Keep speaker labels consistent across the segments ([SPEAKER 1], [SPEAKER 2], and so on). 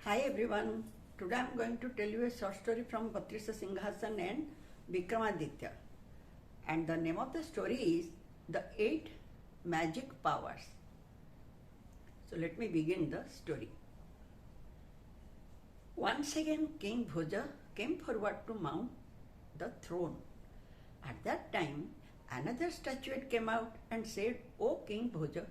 [SPEAKER 1] Hi everyone. Today I am going to tell you a short story from Vatrisha Simhasan and Vikramaditya. And the name of the story is The 8 Magic Powers. So let me begin the story. Once again King Bhoja came forward to mount the throne. At that time another statuette came out and said, "O King Bhoja,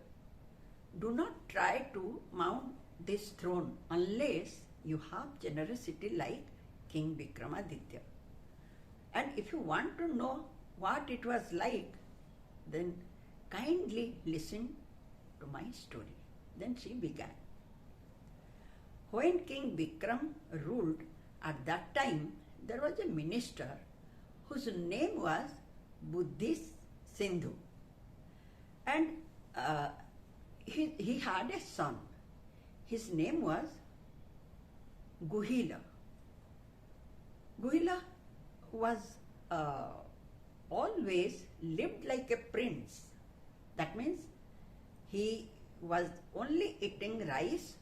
[SPEAKER 1] do not try to mount this throne unless you have generosity like King Vikramaditya. And if you want to know what it was like, then kindly listen to my story." Then she began. When King Vikram ruled, at that time there was a minister whose name was Buddhi Sindhu. And he had a son. His name was Guhila. Guhila was always lived like a prince. That means he was only eating rice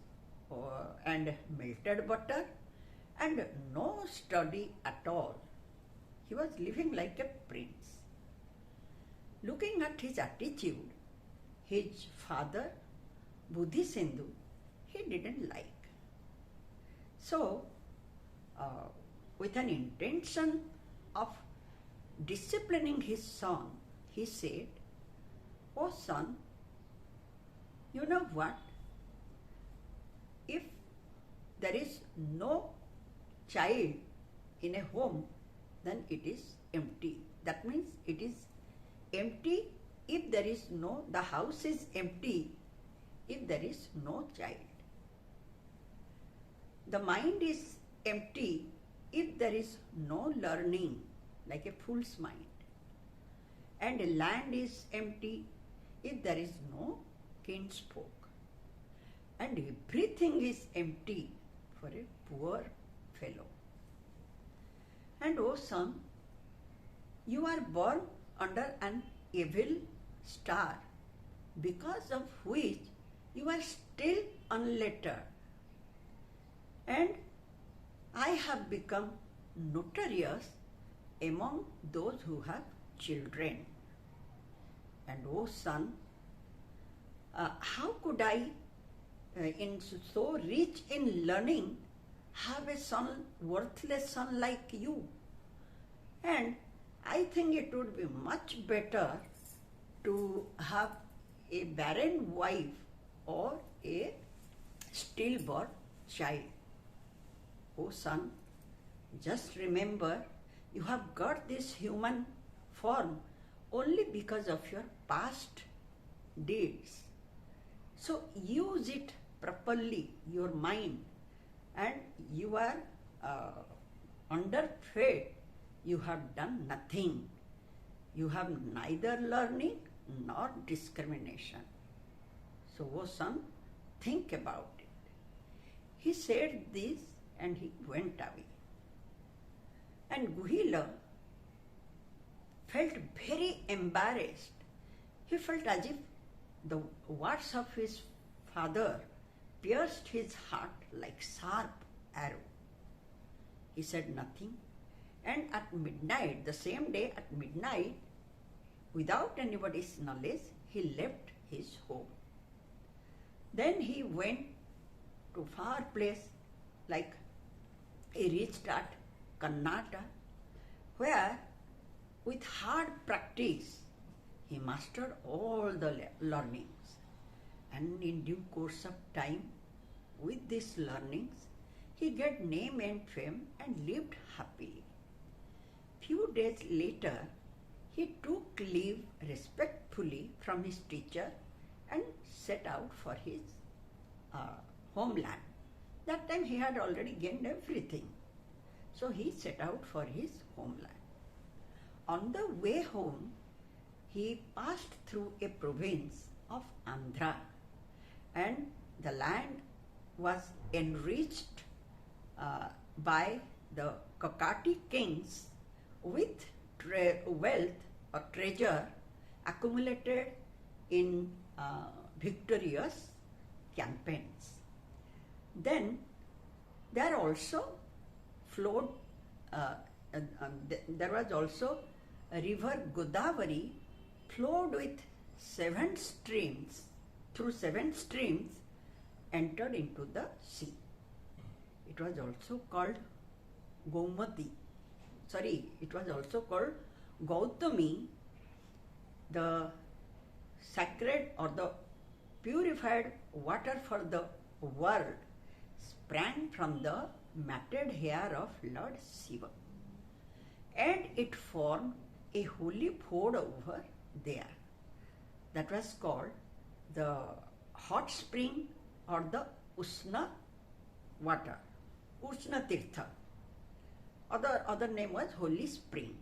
[SPEAKER 1] and melted butter and no study at all. He was living like a prince. Looking at his attitude, his father, Buddhi Sindhu, he didn't like. So, with an intention of disciplining his son, he said, "Oh son, you know what? If there is no child in a home, then it is empty. That means it is empty if there is no, the house is empty if there is no child. The mind is empty if there is no learning, like a fool's mind. And land is empty if there is no kinsfolk. And everything is empty for a poor fellow. And oh son, you are born under an evil star, because of which you are still unlettered. And I have become notorious among those who have children. And oh son, how could I, in so rich in learning, have a son, worthless son like you? And I think it would be much better to have a barren wife or a stillborn child. Oh son, just remember, you have got this human form only because of your past deeds. So use it properly, your mind, and you are under fate. You have done nothing. You have neither learning nor discrimination. So, oh son, think about it." He said this and he went away. And Guhila felt very embarrassed. He felt as if the words of his father pierced his heart like sharp arrow. He said nothing. And at midnight, the same day at midnight, without anybody's knowledge, he left his home. Then he went to far place, like he reached at Karnataka, where with hard practice he mastered all the learnings. And in due course of time, with these learnings, he got name and fame and lived happily. Few days later, he took leave respectfully from his teacher and set out for his homeland. That time he had already gained everything. So he set out for his homeland. On the way home, he passed through a province of Andhra, and the land was enriched by the Kakati kings with wealth or treasure accumulated in victorious campaigns. Then There also flowed, there was also a river Godavari flowed with 7 streams, through 7 streams entered into the sea. It was also called Gomati. It was also called Gautami, the sacred or the purified water for the world sprang from the matted hair of Lord Shiva, and it formed a holy ford over there. That was called the hot spring or the Usna water, Usna Tirtha. Other name was holy spring.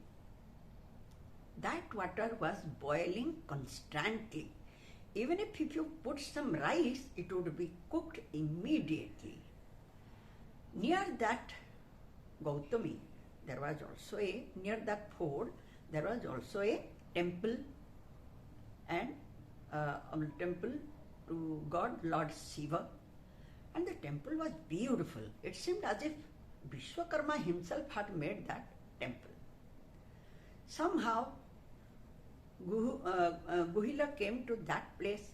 [SPEAKER 1] That water was boiling constantly. Even if you put some rice, it would be cooked immediately. Near that Gautami, there was also near that ford, there was also a temple, and a temple to God Lord Shiva, and the temple was beautiful. It seemed as if Vishwakarma himself had made that temple. Somehow Guhila came to that place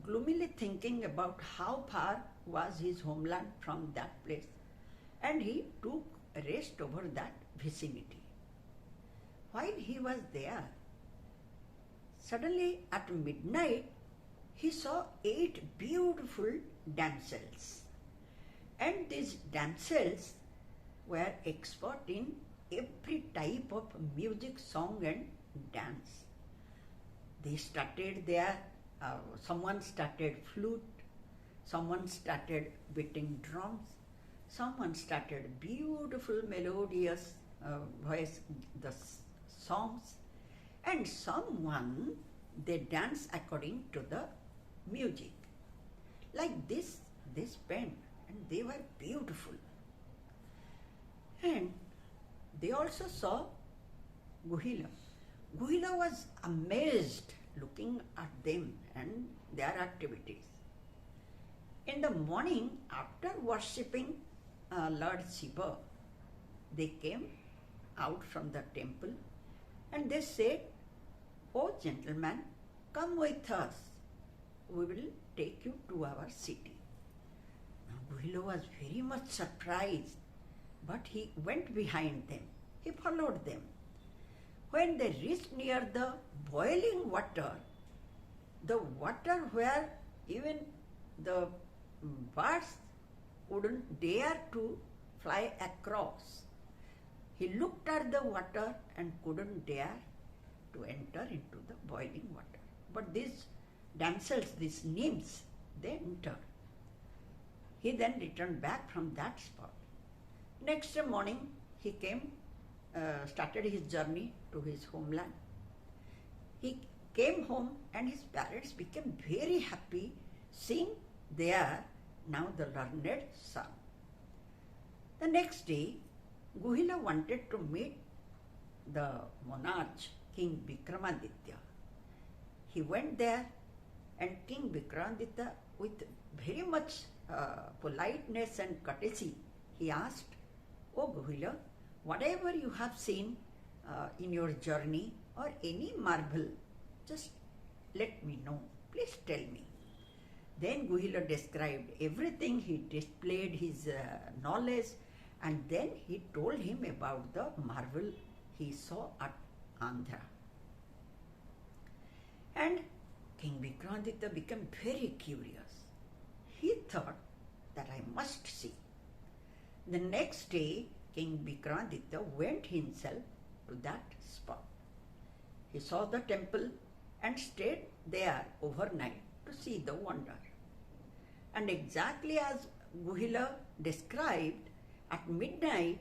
[SPEAKER 1] gloomily thinking about how far was his homeland from that place, and he took rest over that vicinity. While he was there, suddenly at midnight he saw 8 beautiful damsels, and these damsels were expert in every type of music, song and dance. They started there, someone started flute, someone started beating drums, someone started beautiful melodious voice, the songs, and someone, they dance according to the music. Like this, they spent, and they were beautiful. And they also saw Guhila. Guhila was amazed looking at them and their activities. In the morning, after worshipping Lord Shiva, they came out from the temple and they said, "Oh gentlemen, come with us. We will take you to our city." Now Guhila was very much surprised, but he went behind them. He followed them. When they reached near the boiling water, the water where even the birds wouldn't dare to fly across, he looked at the water and couldn't dare to enter into the boiling water. But these damsels, these nymphs, they entered. He then returned back from that spot. Next morning, he came, started his journey to his homeland. He came home and his parents became very happy seeing there now the learned son. The next day, Guhila wanted to meet the monarch, King Vikramaditya. He went there, and King Vikramaditya, with very much politeness and courtesy, he asked, "Oh Guhila, whatever you have seen in your journey or any marvel, just let me know. Please tell me." Then Guhila described everything. He displayed his knowledge, and then he told him about the marvel he saw at Andhra. And King Vikramaditya became very curious. He thought that I must see. The next day, King Vikramaditya went himself to that spot. He saw the temple and stayed there overnight to see the wonder. And exactly as Guhila described, at midnight,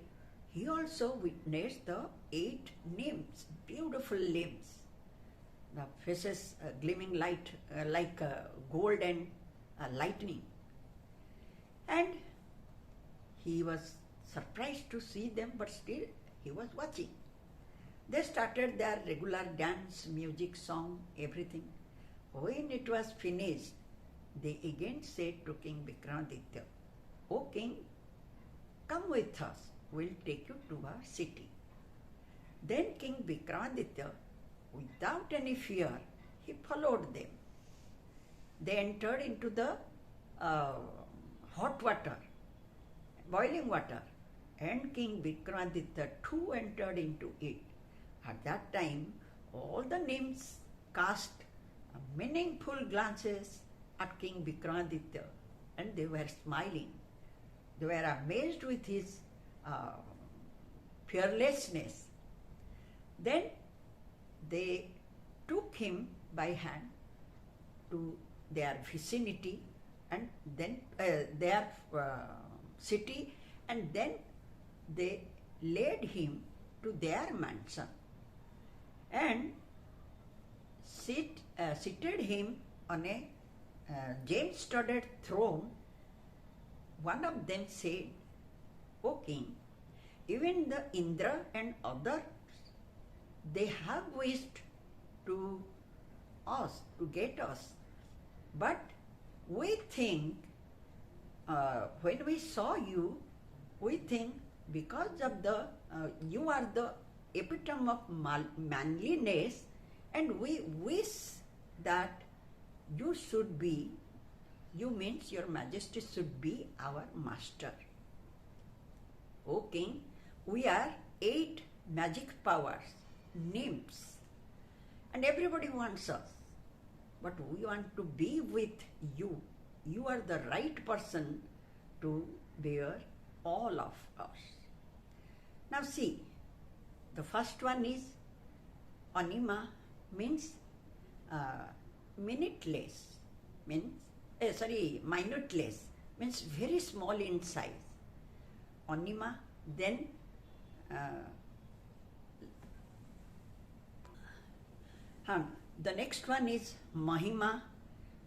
[SPEAKER 1] he also witnessed the 8 nymphs, beautiful limbs, the faces gleaming light like gold and lightning. And he was surprised to see them, but still he was watching. They started their regular dance, music, song, everything. When it was finished, they again said to King Vikramaditya, "O king, come with us, we'll take you to our city." Then King Vikramaditya, without any fear, he followed them. They entered into the hot water, boiling water, and King Vikramaditya too entered into it. At that time, all the nymphs cast meaningful glances at King Vikramaditya, and they were smiling. They were amazed with his fearlessness. Then they took him by hand to their vicinity and then their city, and then they led him to their mansion and seated him on a gem-studded throne. One of them said, "O king, even the Indra and others, they have wished to get us. But we think, when we saw you, we think because of you are the epitome of manliness, and we wish that you means your majesty should be our master. O king, we are 8 magic powers, nymphs, and everybody wants us. But we want to be with you. You are the right person to bear all of us." Now see, the first one is anima, means minuteless, minuteless, means very small in size. Anima, then the next one is Mahima,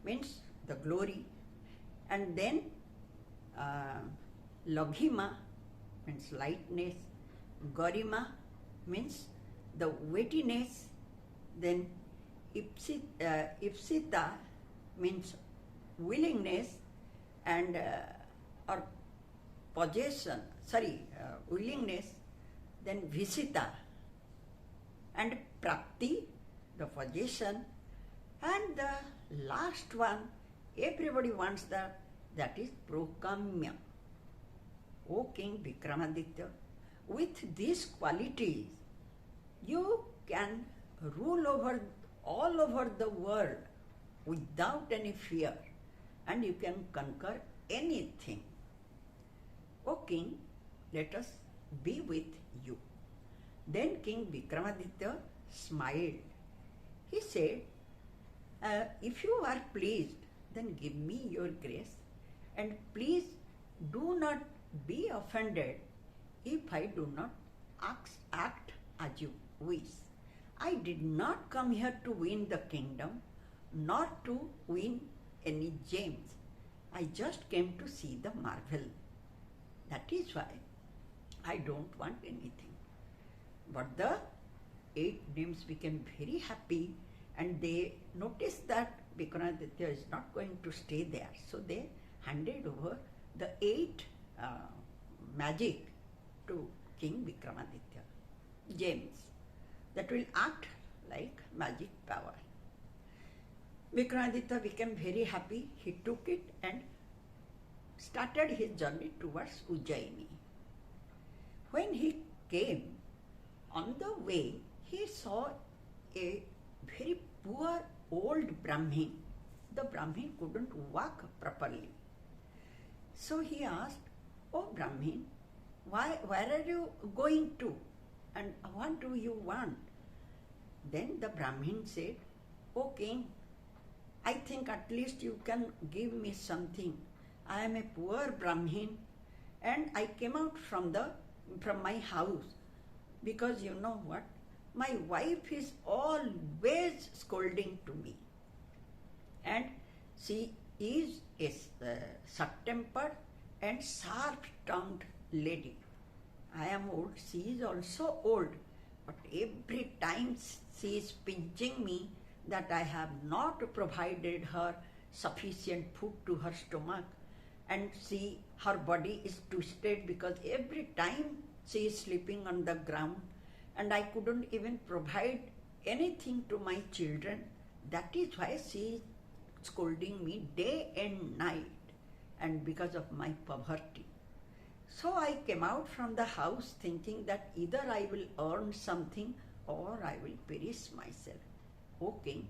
[SPEAKER 1] means the glory, and then Laghima, means lightness, Garima, means the weightiness, then Ipsita, means willingness, and or possession, willingness, then Visita, and Prapti, the possession, and the last one, everybody wants that is Prokamya. O King Vikramaditya, with these qualities, you can rule all over the world without any fear, and you can conquer anything. O king, let us be with you. Then King Vikramaditya smiled. He said, "If you are pleased, then give me your grace, and please do not be offended if I do not act as you wish. I did not come here to win the kingdom, nor to win any gems. I just came to see the marvel. That is why I don't want anything." But the 8 nymphs became very happy, and they noticed that Vikramaditya is not going to stay there. So they handed over the 8 magic to King Vikramaditya, gems that will act like magic power. Vikramaditya became very happy. He took it and started his journey towards Ujjaini. When he came, on the way, he saw a very poor old Brahmin. The Brahmin couldn't walk properly. So he asked, "Oh Brahmin, where are you going to? And what do you want?" Then the Brahmin said, "O king, I think at least you can give me something. I am a poor Brahmin, and I came out from my house because you know what? My wife is always scolding to me, and she is a short-tempered and sharp-tongued lady. I am old, she is also old, but every time she is pinching me that I have not provided her sufficient food to her stomach, and she Her body is twisted because every time she is sleeping on the ground, and I couldn't even provide anything to my children. That is why she is scolding me day and night, and because of my poverty. So I came out from the house thinking that either I will earn something or I will perish myself. O king,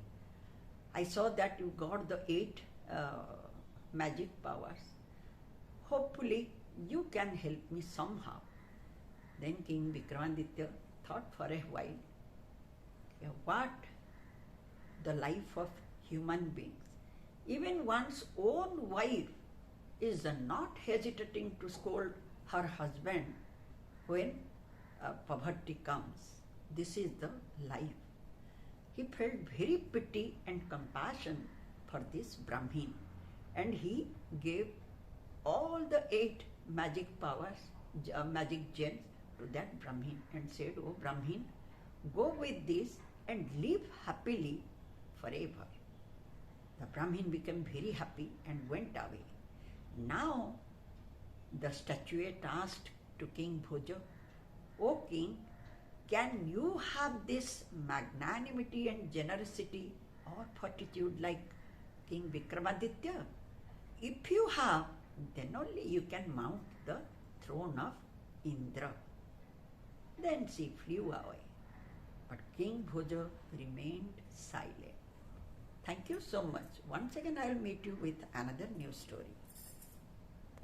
[SPEAKER 1] I saw that you got the 8 magic powers. Hopefully you can help me somehow. Then King Vikramaditya thought for a while, what the life of human beings. Even one's own wife is not hesitating to scold her husband when poverty comes. This is the life. He felt very pity and compassion for this Brahmin, and he gave all the 8 magic powers, magic gems to that Brahmin and said, "Oh Brahmin, go with this and live happily forever." The Brahmin became very happy and went away. Now the statuette asked to King Bhoja, "O king, can you have this magnanimity and generosity or fortitude like King Vikramaditya? If you have, then only you can mount the throne of Indra." Then she flew away. But King Bhoja remained silent. Thank you so much. Once again I will meet you with another new story.